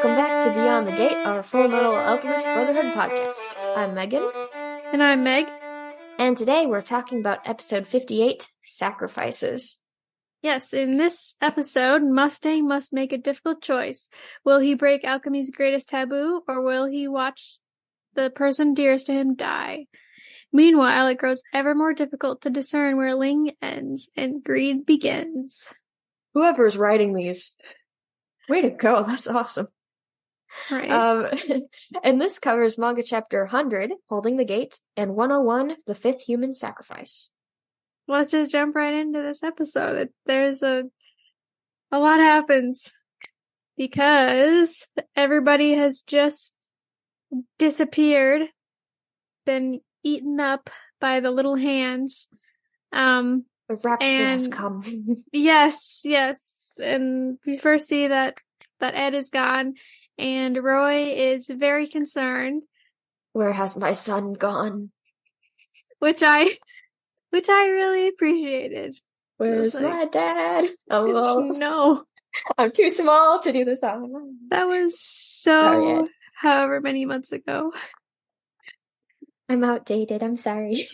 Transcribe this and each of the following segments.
Welcome back to Beyond the Gate, our Full Metal Alchemist Brotherhood podcast. I'm Megan. And I'm Meg. And today we're talking about episode 58, Sacrifices. Yes, in this episode, Mustang must make a difficult choice. Will he break alchemy's greatest taboo, or will he watch the person dearest to him die? Meanwhile, it grows ever more difficult to discern where Ling ends and greed begins. Whoever's writing these, way to go, that's awesome. Right. And this covers manga chapter 100, Holding the Gate, and 101, The Fifth Human Sacrifice. Let's just jump right into this episode. There's a lot happens because everybody has just disappeared, been eaten up by the little hands. The rapture has come. Yes. And we first see that Ed is gone, and Roy is very concerned. Where has my son gone? Which I really appreciated. Where's my dad? Oh, well. No. I'm too small to do this on my own. That was so however many months ago. I'm outdated. I'm sorry.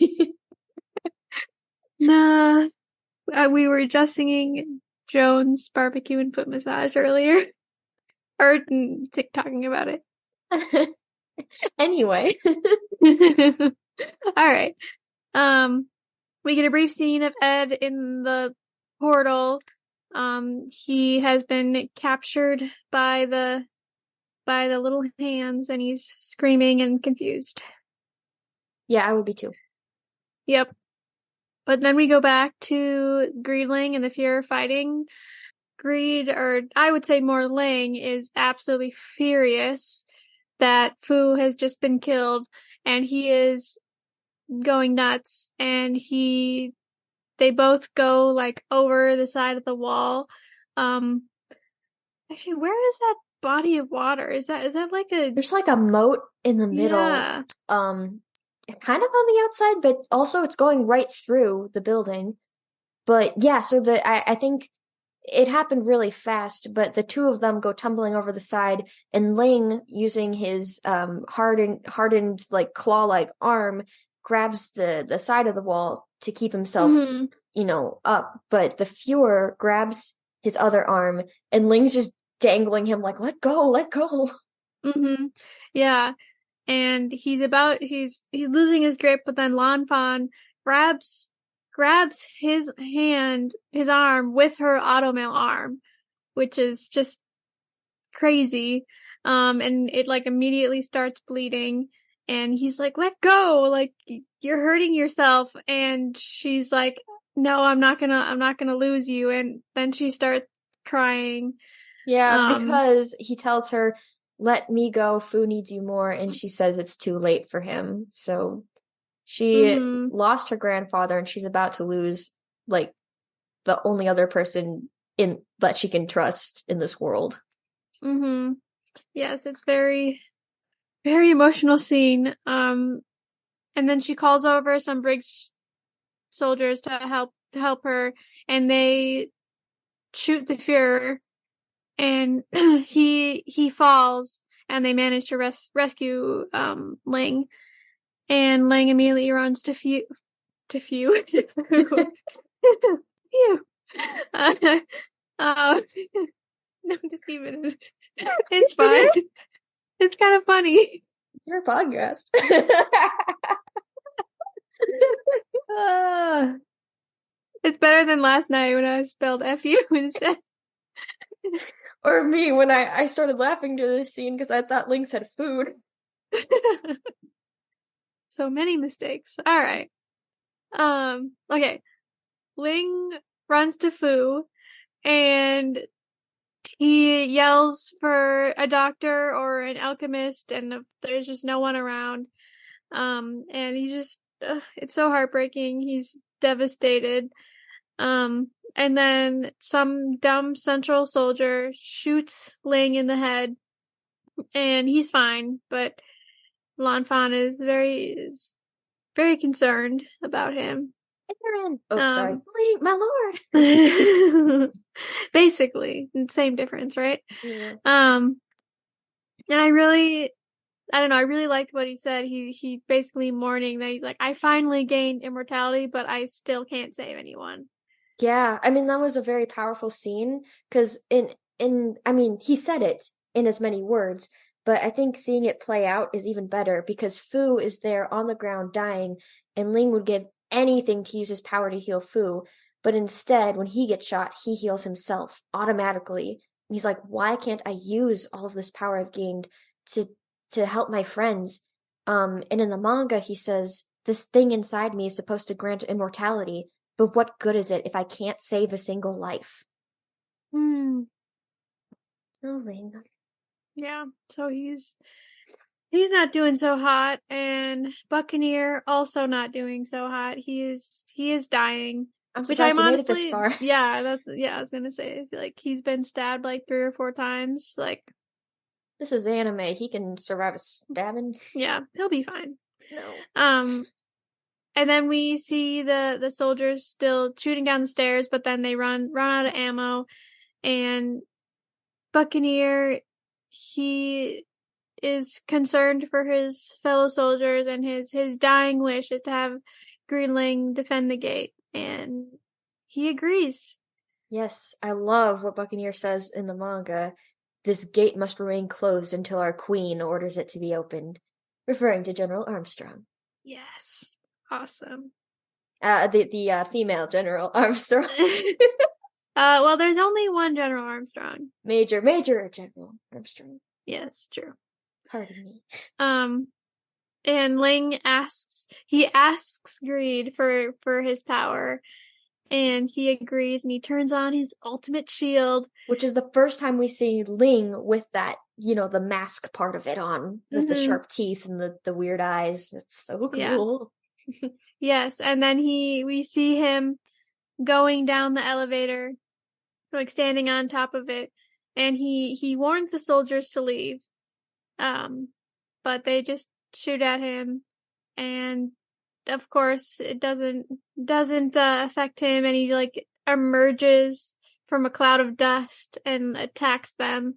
Nah. We were just singing Joan's barbecue and foot massage earlier. Or talking about it. Anyway. Alright. We get a brief scene of Ed in the portal. He has been captured by the little hands, and he's screaming and confused. Yeah, I would be too. Yep. But then we go back to GreedLing and the fear of fighting. Greed, or I would say more Ling, is absolutely furious that Fu has just been killed, and he is going nuts, and they both go like over the side of the wall. Actually, where is that body of water? Is that like there's like a moat in the middle. Yeah. Kind of on the outside, but also it's going right through the building. But yeah, so I think it happened really fast, but the two of them go tumbling over the side, and Ling, using his hardened like claw-like arm, grabs the side of the wall to keep himself, up. But the Fuhrer grabs his other arm, and Ling's just dangling him like, let go. Yeah. And he's losing his grip, but then Lan Fan grabs his arm with her automail arm, which is just crazy. And it like immediately starts bleeding, and he's like, let go, like you're hurting yourself. And she's like, no, I'm not gonna lose you. And then she starts crying. Yeah, because he tells her, let me go, Fu needs you more, and she says it's too late for him. So she lost her grandfather, and she's about to lose like the only other person that she can trust in this world. Yes, it's very, very emotional scene. And then she calls over some Briggs soldiers to help her, and they shoot the Fuhrer, and he falls, and they manage to rescue Ling. And Ling immediately runs to Fu. Phew. No, just even. It's fine. It's kind of funny. It's your podcast. It's better than last night when I spelled F-U instead. Or me when I started laughing during this scene because I thought Ling said food. So many mistakes. All right. Okay. Ling runs to Fu, and he yells for a doctor or an alchemist, and there's just no one around. And he just, it's so heartbreaking. He's devastated. And then some dumb central soldier shoots Ling in the head, and he's fine, but Lan Fan is very concerned about him. Sorry. My lord. Basically, same difference, right? Yeah. And I don't know, I really liked what he said. He basically mourning that he's like, I finally gained immortality, but I still can't save anyone. Yeah, I mean that was a very powerful scene because in I mean he said it in as many words, but I think seeing it play out is even better because Fu is there on the ground dying, and Ling would give anything to use his power to heal Fu, but instead when he gets shot, he heals himself automatically. And he's like, "Why can't I use all of this power I've gained to to help my friends?" And in the manga he says, "This thing inside me is supposed to grant immortality." But what good is it if I can't save a single life? Hmm. Oh, Ling. Yeah. So he's not doing so hot, and Buccaneer also not doing so hot. He is dying. I'm Which surprised I'm he made it this honestly, far. I was gonna say, like, he's been stabbed like 3 or 4 times. Like, This is anime. He can survive a stabbing. yeah, he'll be fine. No. Um, and then we see the soldiers still shooting down the stairs, but then they run out of ammo, and Buccaneer, he is concerned for his fellow soldiers, and his dying wish is to have GreedLing defend the gate, and he agrees. Yes, I love what Buccaneer says in the manga. This gate must remain closed until our queen orders it to be opened, referring to General Armstrong. Yes, awesome. The female General Armstrong. Well, there's only one General Armstrong. Major General Armstrong. Yes, true. Pardon me. Um, and he asks Greed for his power, and he agrees, and he turns on his ultimate shield. Which is the first time we see Ling with that, the mask part of it on, with the Mm-hmm. sharp teeth and the weird eyes. It's so Yeah. cool. Yes, and then we see him going down the elevator, like standing on top of it, and he warns the soldiers to leave. Um, but they just shoot at him, and of course it doesn't affect him, and he like emerges from a cloud of dust and attacks them.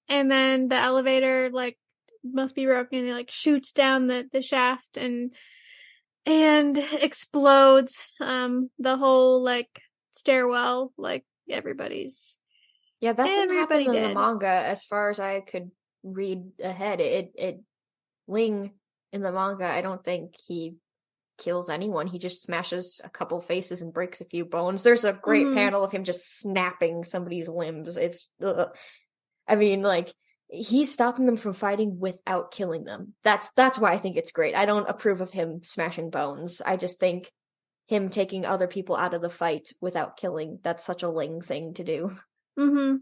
And then the elevator like must be broken, and it like shoots down the shaft and explodes the whole like stairwell, like Yeah, that didn't happen everybody in the dead. manga as far as I could read ahead. It Ling in the manga, I don't think he kills anyone. He just smashes a couple faces and breaks a few bones. There's a great Mm-hmm. panel of him just snapping somebody's limbs. It's I mean, like he's stopping them from fighting without killing them. That's why I think it's great. I don't approve of him smashing bones. I just think him taking other people out of the fight without killing, that's such a Ling thing to do. Mm-hmm.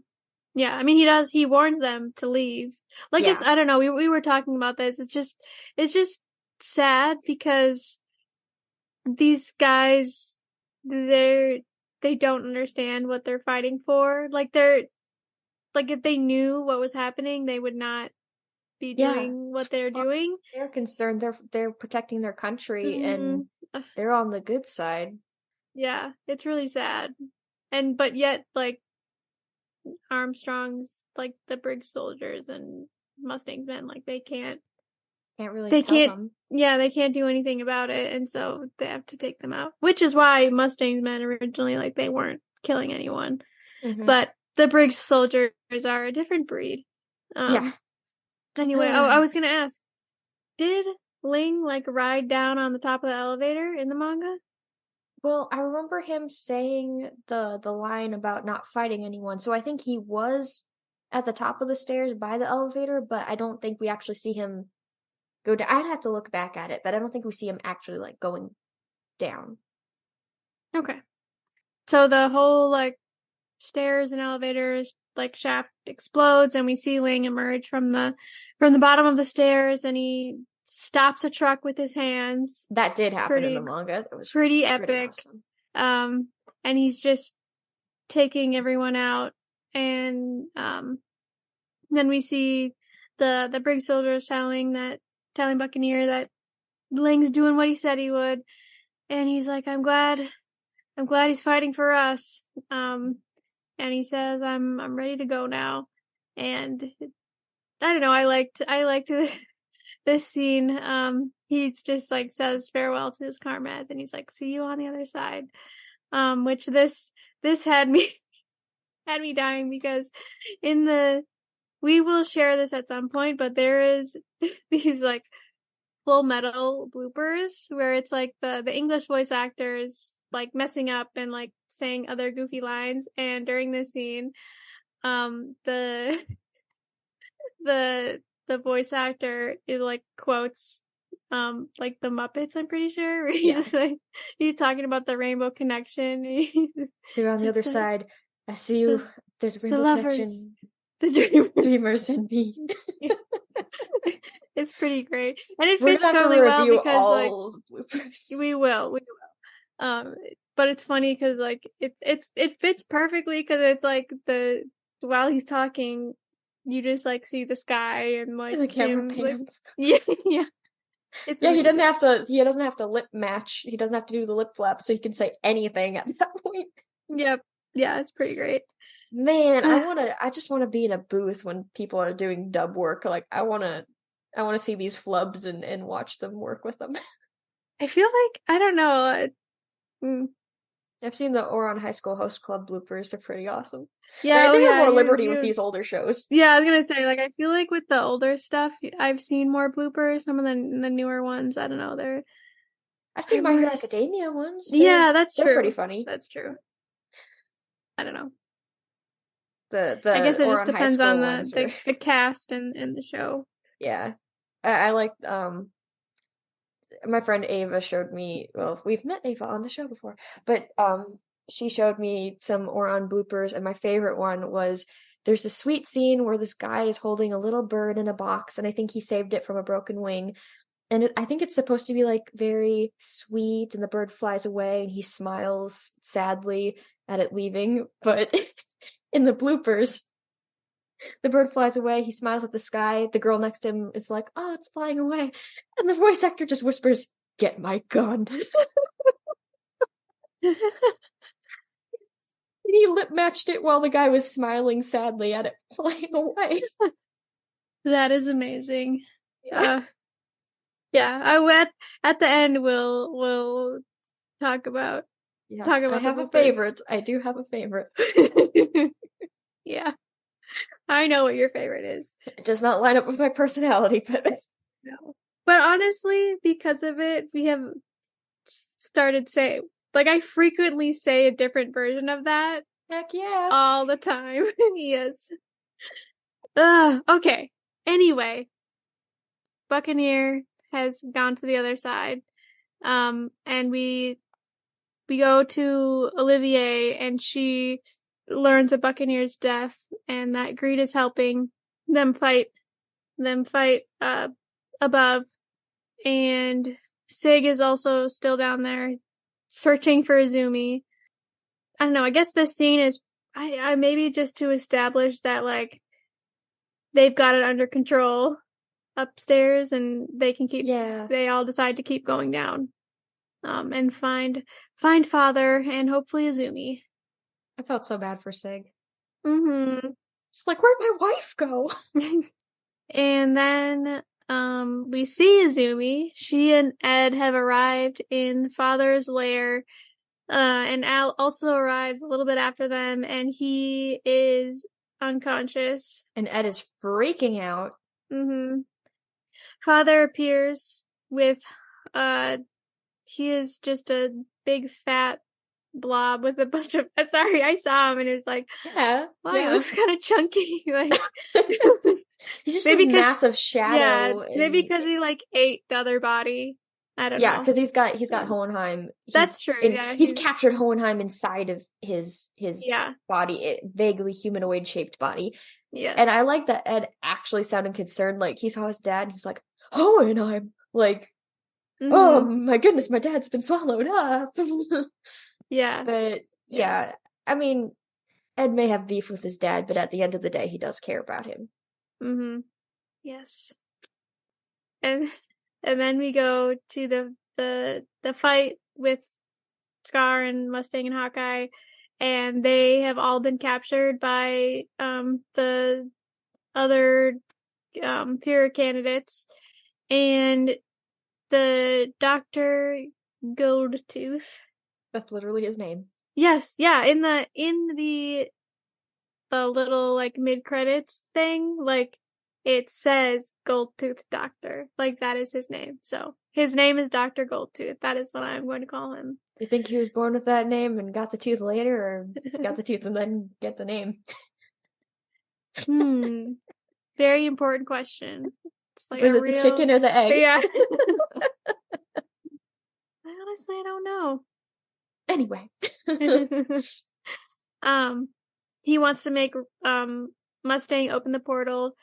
Yeah, I mean he warns them to leave. Like it's Yeah. I don't know, we were talking about this. It's just sad because these guys they don't understand what they're fighting for. Like if they knew what was happening, they would not be Yeah. doing As what they're far as doing. they're concerned, they're protecting their country Mm-hmm. and they're on the good side. Yeah, it's really sad. And but yet like Armstrong's like the bridge soldiers and Mustang's men like Can't really they tell can't them. yeah, they can't do anything about it, and so they have to take them out. Which is why Mustang's men originally like they weren't killing anyone. Hmm. But the bridge soldiers are a different breed. Yeah. Anyway, oh, I was gonna ask, did Ling like ride down on the top of the elevator in the manga? Well, I remember him saying the line about not fighting anyone. So I think he was at the top of the stairs by the elevator, but I don't think we actually see him go down. I'd have to look back at it, but I don't think we see him actually like going down. Okay. So the whole like stairs and elevators like shaft explodes, and we see Ling emerge from the bottom of the stairs, and he stops a truck with his hands. That did happen in the Pretty manga. That was pretty pretty epic. awesome. And he's just taking everyone out, and then we see the brig soldiers telling Buccaneer that Ling's doing what he said he would, and he's like, I'm glad he's fighting for us. And he says, I'm ready to go now. And I don't know. I liked this scene. He's just like says farewell to his comrades, and he's like, "See you on the other side." Which this had me had me dying because in the we will share this at some point, but there is these like Full Metal bloopers where it's like the English voice actors like messing up and like saying other goofy lines, and during this scene, the the voice actor is like quotes like the Muppets, I'm pretty sure. Where Yeah. He's talking about the Rainbow Connection. So you're on the other side. I see you. The, There's a the rainbow lovers, connection. the dreamers. Dreamers and me. It's pretty great. And it We're fits gonna have to totally well review because like all the bloopers. we will. But it's funny because like it fits perfectly because it's like while he's talking, you just like see the sky and like And the camera him like pans. yeah. It's Yeah, amazing. he doesn't have to lip match. He doesn't have to do the lip flap, so he can say anything at that point. Yep. Yeah, it's pretty great. Man, I just wanna be in a booth when people are doing dub work. Like I wanna see these flubs and watch them work with them. I feel like I don't know. Mm, I've seen the Oron High School Host Club bloopers. They're pretty awesome. yeah, oh They have yeah, more liberty with you these older shows. yeah, I was gonna say like I feel like with the older stuff I've seen more bloopers. Some of the newer ones, I don't know, I've they're seen My more Hero Academia ones. yeah, that's They're pretty true. funny. That's true. I don't know. I The guess it just Oron High depends on School ones were the cast and the show. yeah. I like my friend Ava showed me, well, we've met Ava on the show before, but she showed me some Oron bloopers, and my favorite one was there's a sweet scene where this guy is holding a little bird in a box, and I think he saved it from a broken wing. And I think it's supposed to be like very sweet, and the bird flies away, and he smiles sadly at it leaving. But in the bloopers, the bird flies away, he smiles at the sky, the girl next to him is like, "Oh, it's flying away." And the voice actor just whispers, "Get my gun." And he lip matched it while the guy was smiling sadly at it flying away. That is amazing. Yeah. Yeah. At the end we'll talk about Yeah. talk I about the have a bloopers. favorite. I do have a favorite. Yeah. I know what your favorite is. It does not line up with my personality, but No. But honestly, because of it, we have started saying like I frequently say a different version of that heck yeah. all the time. Yes. Okay. Anyway, Buccaneer has gone to the other side. And we go to Olivier, and she learns of Buccaneer's death, and that Greed is helping them fight above, and Sig is also still down there searching for Izumi. I don't know, I guess this scene is I maybe just to establish that like they've got it under control upstairs, and they can keep they all decide to keep going down and find father and hopefully Izumi. I felt so bad for Sig. Mm-hmm. She's like, "Where'd my wife go?" And then we see Izumi. She and Ed have arrived in father's lair. And Al also arrives a little bit after them, and he is unconscious. And Ed is freaking out. Mm-hmm. Father appears with he is just a big fat blob with a bunch of sorry, I saw him and it was like, yeah, wow, he looks kind of chunky. Like he's just maybe this massive shadow. Yeah, maybe because he like ate the other body. I don't know. Yeah, because he's got Hohenheim. That's true. He's captured Hohenheim inside of his body, vaguely humanoid shaped body. Yeah. And I like that Ed actually sounded concerned. Like he saw his dad, and he was like, Hohenheim, like, oh my goodness, my dad's been swallowed up. Yeah. But yeah, I mean, Ed may have beef with his dad, but at the end of the day, he does care about him. Mm-hmm. Yes. And then we go to the fight with Scar and Mustang and Hawkeye, and they have all been captured by the other fewer candidates, and the Dr. Goldtooth. That's literally his name. Yes, yeah, in the little like mid-credits thing, like it says Goldtooth Doctor. Like that is his name. So his name is Dr. Goldtooth. That is what I'm going to call him. You think he was born with that name and got the tooth later, or got the tooth and then get the name? Very important question. It's like Was a it the real chicken or the egg? Yeah. I don't know. Anyway. He wants to make Mustang open the portal,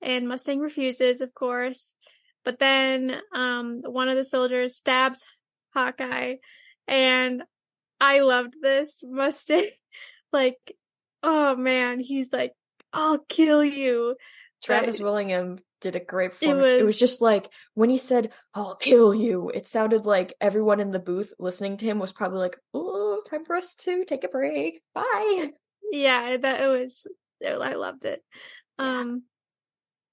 and Mustang refuses, of course. But then one of the soldiers stabs Hawkeye, and I loved this. Mustang, like, oh man, he's like, I'll kill you. Travis But Willingham did a great it performance. It was was, just like when he said, "I'll kill you," it sounded like everyone in the booth listening to him was probably like, "Oh, time for us to take a break. Bye." yeah, I loved it. Yeah.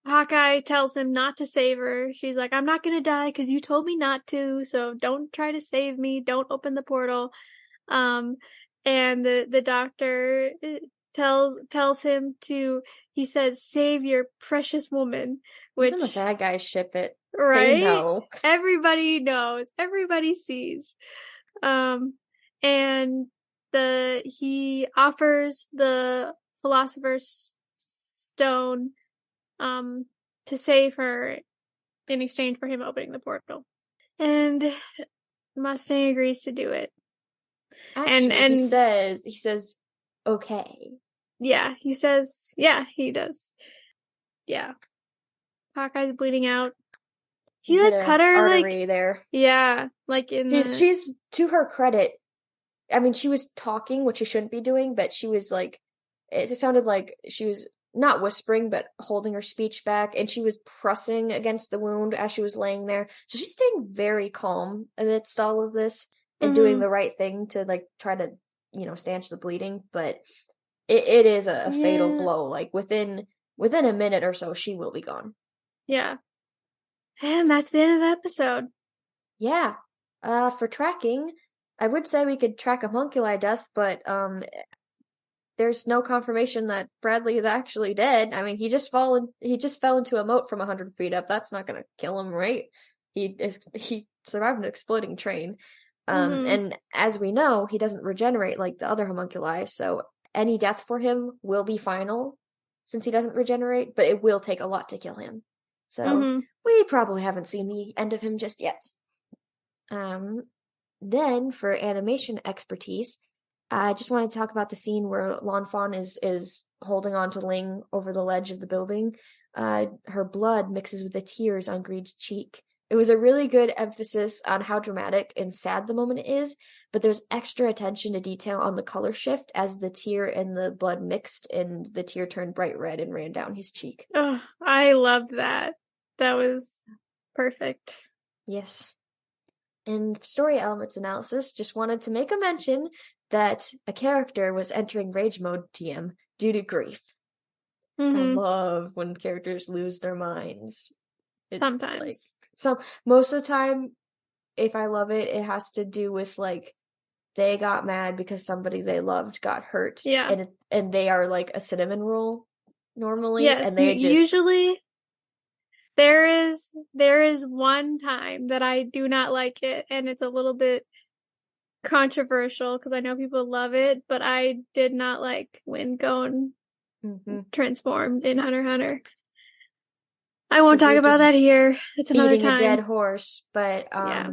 Hawkeye tells him not to save her. She's like, I'm not gonna die because you told me not to, so don't try to save me. Don't open the portal. Um, and the doctor tells him to, he says, save your precious woman, Even the which, bad guys ship it. They right? know. Everybody knows. Everybody sees. And he offers the Philosopher's Stone to save her in exchange for him opening the portal. And Mustang agrees to do it. Actually, And he says, okay. yeah, he says, yeah, he does. Yeah. Hawkeye's bleeding out. He Hit like a cut her artery like, there. yeah, like in the, She's to her credit. I mean, she was talking, which she shouldn't be doing, but she was like, it sounded like she was not whispering, but holding her speech back, and she was pressing against the wound as she was laying there. So she's staying very calm amidst all of this and doing the right thing to like try to, stanch the bleeding. But it is a fatal yeah, blow. Like within a minute or so, she will be gone. yeah. And that's the end of the episode. Yeah. For tracking, I would say we could track a homunculi death, but there's no confirmation that Bradley is actually dead. I mean, he just fell into a moat from 100 feet up. That's not gonna kill him, right? He survived an exploding train. And as we know, he doesn't regenerate like the other homunculi, so any death for him will be final since he doesn't regenerate, but it will take a lot to kill him. So we probably haven't seen the end of him just yet. Then for animation expertise, I just want to talk about the scene where Lanfan is holding on to Ling over the ledge of the building. Her blood mixes with the tears on Greed's cheek. It was a really good emphasis on how dramatic and sad the moment is, but there's extra attention to detail on the color shift as the tear and the blood mixed and the tear turned bright red and ran down his cheek. Oh, I loved that. That was perfect. Yes. And story elements analysis, just wanted to make a mention that a character was entering rage mode TM due to grief. I love when characters lose their minds. Sometimes. Most of the time, if I love it, it has to do with like they got mad because somebody they loved got hurt. Yeah. And they are like a cinnamon roll normally. Yes, And they usually there is one time that I do not like it, and it's a little bit controversial because I know people love it, but I did not like when Gon transformed in Hunter x Hunter. I won't talk about that here. It's another time. A dead horse, but yeah.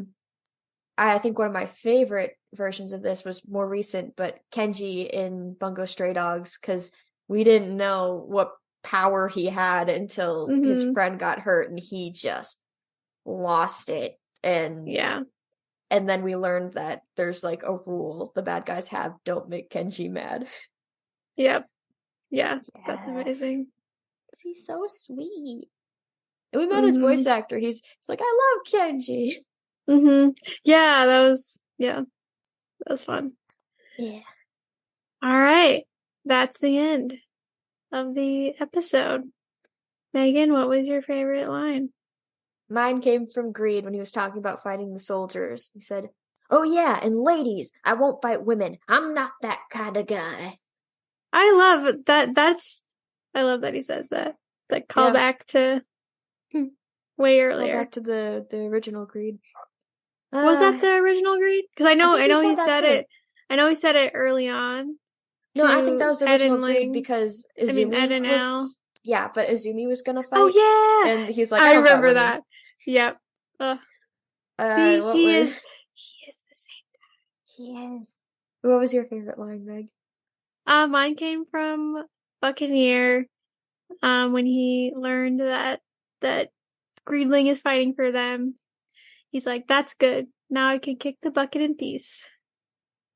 I think one of my favorite versions of this was more recent, but Kenji in Bungo Stray Dogs, because we didn't know what power he had until his friend got hurt and he just lost it. And and then we learned that there's like a rule the bad guys have: don't make Kenji mad. Yep. Yeah, that's amazing. He's so sweet. And we met his voice actor. He's like, I love Kenji. Yeah, that was fun. Yeah. All right. That's the end of the episode. Megan, what was your favorite line? Mine came from Greed when he was talking about fighting the soldiers. He said, "Oh yeah, and ladies, I won't fight women. I'm not that kind of guy." I love that. I love that he says that. That call Yeah. back to way Go earlier. back to the original Greed. Was that the original Greed? Because I know he said that said too. it. I know he said it early on. No, I think that was the Ed original and Greed Ling. because Ed and Al. was yeah, but Izumi was gonna fight. Oh yeah, and he's like, I don't fight remember women. that. Yep. See, he is the same guy. He is. What was your favorite line, Meg? Mine came from Buccaneer. When he learned that GreedLing is fighting for them, he's like, "That's good. Now I can kick the bucket in peace."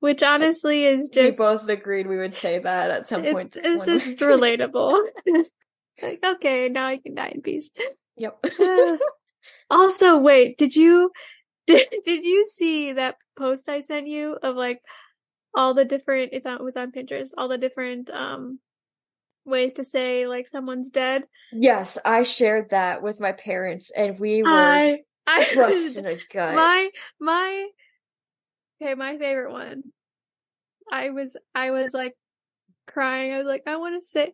Which honestly is just. We both agreed we would say that at some point. It's just relatable. Like, okay, now I can die in peace. Yep. Also, wait, did you see that post I sent you of like all the different, it was on Pinterest, all the different ways to say like someone's dead? Yes, I shared that with my parents, and we were thrust in a gut. My favorite one. I was like crying. I was like, I want to say.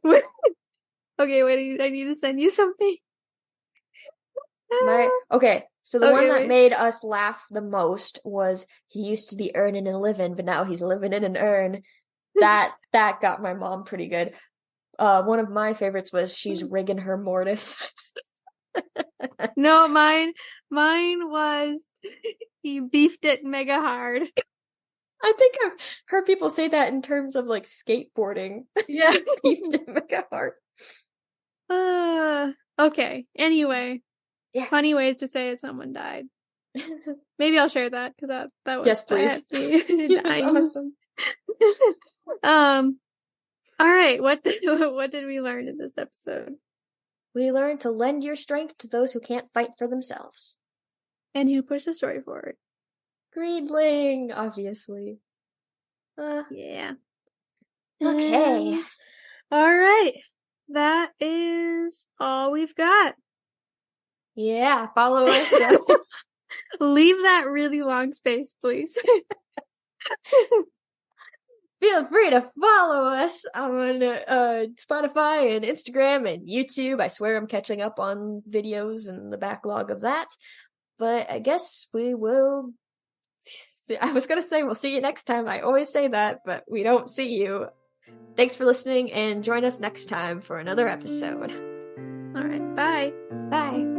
Okay, wait, I need to send you something. So the one that made us laugh the most was he used to be earning and living, but now he's living in an urn. That got my mom pretty good. One of my favorites was she's rigging her mortise. No, mine was he beefed it mega hard. I think I've heard people say that in terms of like skateboarding. Yeah. Beefed it mega hard. Okay. Anyway. Yeah. Funny ways to say someone died. Maybe I'll share that because that was yes, please. It was awesome. All right. What did we learn in this episode? We learned to lend your strength to those who can't fight for themselves. And who pushed the story forward? GreedLing, obviously. Yeah. Okay. All right. That is all we've got. Yeah, follow us. Leave that really long space, please. Feel free to follow us on Spotify and Instagram and YouTube. I swear I'm catching up on videos and the backlog of that. But I guess we will. I was going to say we'll see you next time. I always say that, but we don't see you. Thanks for listening and join us next time for another episode. All right. Bye. Bye.